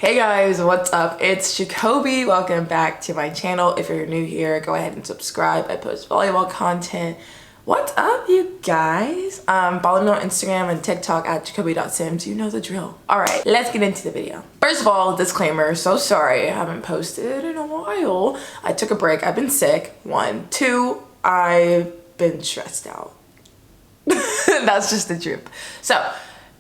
Hey guys, what's up? It's Jacoby. Welcome back to my channel. If you're new here, go ahead and subscribe. I post volleyball content. What's up, you guys? Follow me on Instagram and TikTok at jacoby.sims. You know the drill. All right, let's get into the video. First of all, disclaimer, so sorry I haven't posted in a while. I took a break. I've been sick. 1, 2, I've been stressed out. That's just the truth. So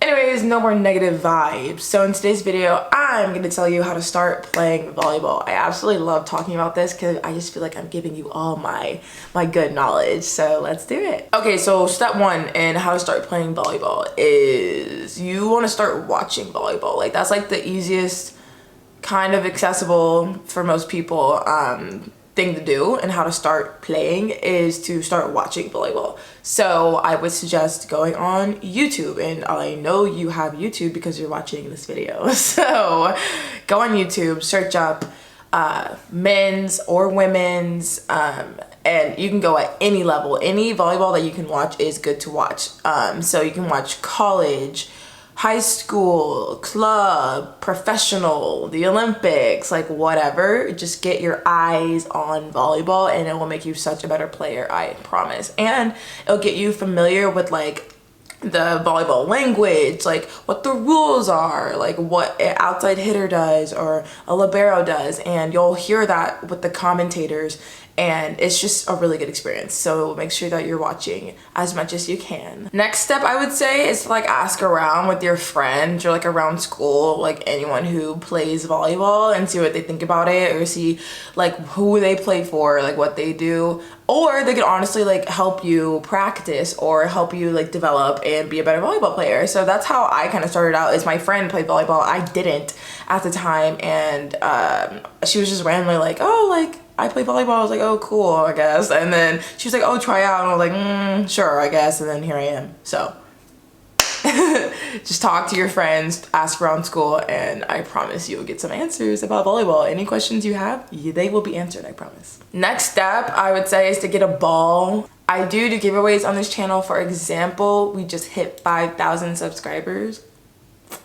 anyways, no more negative vibes. So in today's video, I'm going to tell you how to start playing volleyball. I absolutely love talking about this because I just feel like I'm giving you all my good knowledge. So let's do it. Okay, so step 1 in how to start playing volleyball is you want to start watching volleyball. Like that's like the easiest, kind of accessible for most people thing to do, and how to start playing is to start watching volleyball. So I would suggest going on YouTube, and I know you have YouTube because you're watching this video. So go on YouTube, search up men's or women's, and you can go at any level. Any volleyball that you can watch is good to watch. So you can watch college, high school, club, professional, the Olympics, like whatever. Just get your eyes on volleyball and it will make you such a better player, I promise. And it'll get you familiar with like the volleyball language, like what the rules are, like what an outside hitter does or a libero does, and you'll hear that with the commentators, and it's just a really good experience. So make sure that you're watching as much as you can. Next step I would say is to like ask around with your friends or like around school, like anyone who plays volleyball, and see what they think about it, or see like who they play for, like what they do. Or they could honestly like help you practice or help you like develop and be a better volleyball player. So that's how I kind of started out, is my friend played volleyball. I didn't at the time, and she was just randomly like, oh, like I play volleyball. I was like, oh, cool, I guess. And then she was like, oh, try out. And I was like, sure, I guess. And then here I am. So just talk to your friends, ask around school, and I promise you will get some answers about volleyball. Any questions you have, they will be answered, I promise. Next step, I would say, is to get a ball. I do giveaways on this channel. For example, we just hit 5,000 subscribers.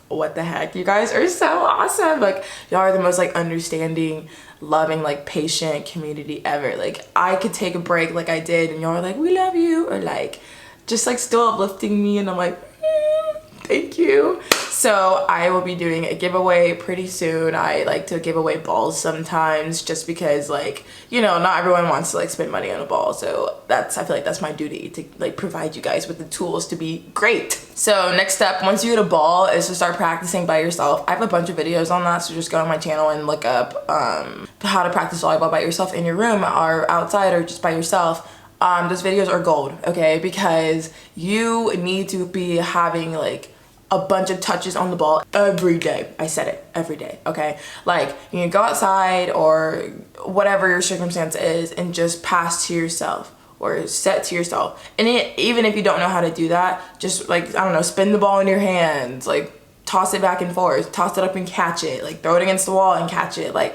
What the heck, you guys are so awesome. Like, y'all are the most like understanding, loving, like patient community ever. Like I could take a break like I did and y'all are like, we love you, or like just like still uplifting me, and I'm like, thank you. So I will be doing a giveaway pretty soon. I like to give away balls sometimes just because, like, you know, not everyone wants to like spend money on a ball. So I feel like that's my duty to like provide you guys with the tools to be great. So next step, once you get a ball, is to start practicing by yourself. I have a bunch of videos on that, so just go on my channel and look up how to practice volleyball by yourself in your room or outside or just by yourself. Those videos are gold, okay? Because you need to be having like a bunch of touches on the ball every day. I said it, every day, okay? Like you can go outside or whatever your circumstance is and just pass to yourself or set to yourself. And even if you don't know how to do that, just like, I don't know, spin the ball in your hands, like toss it back and forth, toss it up and catch it, like throw it against the wall and catch it. Like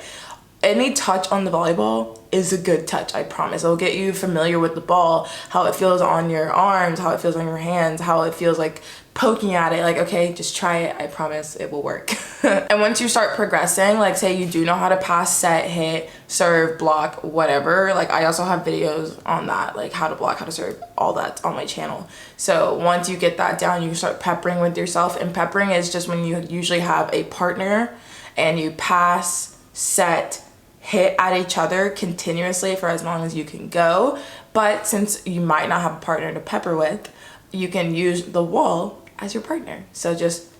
any touch on the volleyball is a good touch, I promise. It'll get you familiar with the ball, how it feels on your arms, how it feels on your hands, how it feels like poking at it. Like, okay, just try it, I promise it will work. And once you start progressing, like say you do know how to pass, set, hit, serve, block, whatever, like I also have videos on that, like how to block, how to serve, all that on my channel. So once you get that down, you can start peppering with yourself. And peppering is just when you usually have a partner and you pass, set, hit at each other continuously for as long as you can go. But since you might not have a partner to pepper with, you can use the wall as your partner. So just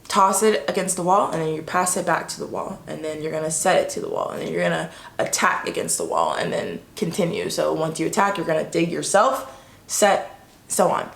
toss it against the wall, and then you pass it back to the wall, and then you're gonna set it to the wall, and then you're gonna attack against the wall, and then continue. So once you attack, you're gonna dig yourself, set, so on.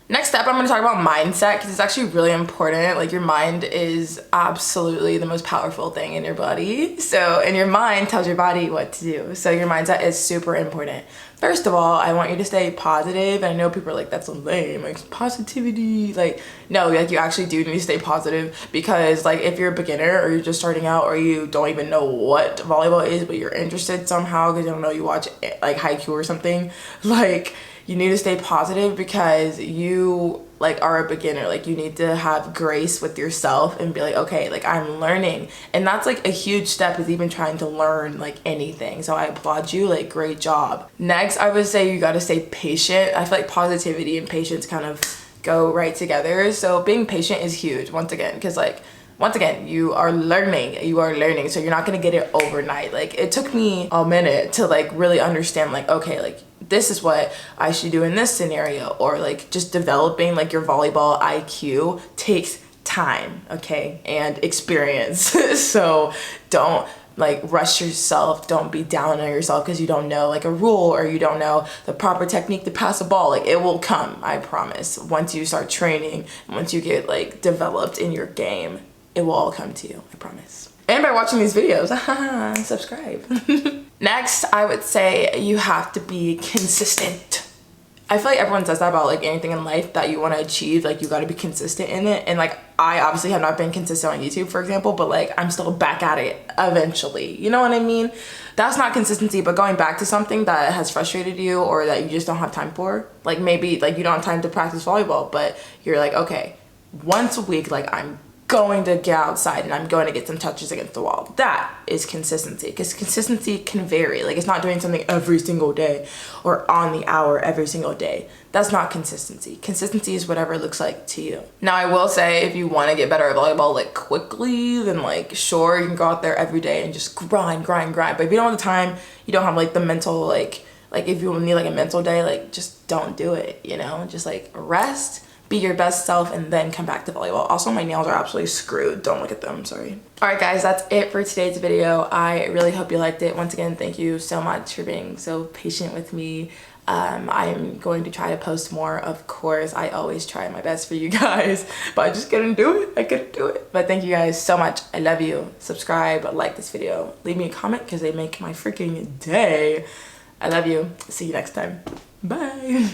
Next step, I'm going to talk about mindset, because it's actually really important. Like your mind is absolutely the most powerful thing in your body. So, and your mind tells your body what to do. So your mindset is super important. First of all, I want you to stay positive. And I know people are like, that's so lame, like positivity. Like, no, like you actually do need to stay positive, because like if you're a beginner or you're just starting out or you don't even know what volleyball is, but you're interested somehow because you don't know, you watch like Haikyuu or something, like you need to stay positive because you like are a beginner. Like you need to have grace with yourself and be like, okay, like I'm learning. And that's like a huge step, is even trying to learn like anything. So I applaud you, like great job. Next, I would say you got to stay patient. I feel like positivity and patience kind of go right together. So being patient is huge, once again, because like once again, you are learning, so you're not gonna get it overnight. Like it took me a minute to like really understand like, okay, like this is what I should do in this scenario, or like just developing like your volleyball IQ takes time, okay, and experience. So don't like rush yourself, don't be down on yourself because you don't know like a rule or you don't know the proper technique to pass a ball. Like it will come, I promise. Once you start training, once you get like developed in your game, it will all come to you, I promise. And by watching these videos, subscribe. Next, I would say you have to be consistent. I feel like everyone says that about like anything in life that you want to achieve, like you got to be consistent in it. And like I obviously have not been consistent on YouTube, for example, but like I'm still back at it eventually. You know what I mean? That's not consistency, but going back to something that has frustrated you or that you just don't have time for. Like maybe like you don't have time to practice volleyball, but you're like, okay, once a week, like I'm going to get outside and I'm going to get some touches against the wall. That is consistency, because consistency can vary. Like it's not doing something every single day or on the hour every single day. That's not consistency. Consistency is whatever it looks like to you. Now I will say, if you want to get better at volleyball like quickly, then like sure, you can go out there every day and just grind. But if you don't have the time, you don't have like the mental, like if you need like a mental day, like just don't do it, you know? Just like rest, be your best self, and then come back to volleyball. Also, my nails are absolutely screwed. Don't look at them, sorry. All right, guys, that's it for today's video. I really hope you liked it. Once again, thank you so much for being so patient with me. I'm going to try to post more, of course. I always try my best for you guys, but I just couldn't do it. I couldn't do it. But thank you guys so much. I love you. Subscribe, like this video. Leave me a comment because they make my freaking day. I love you. See you next time. Bye.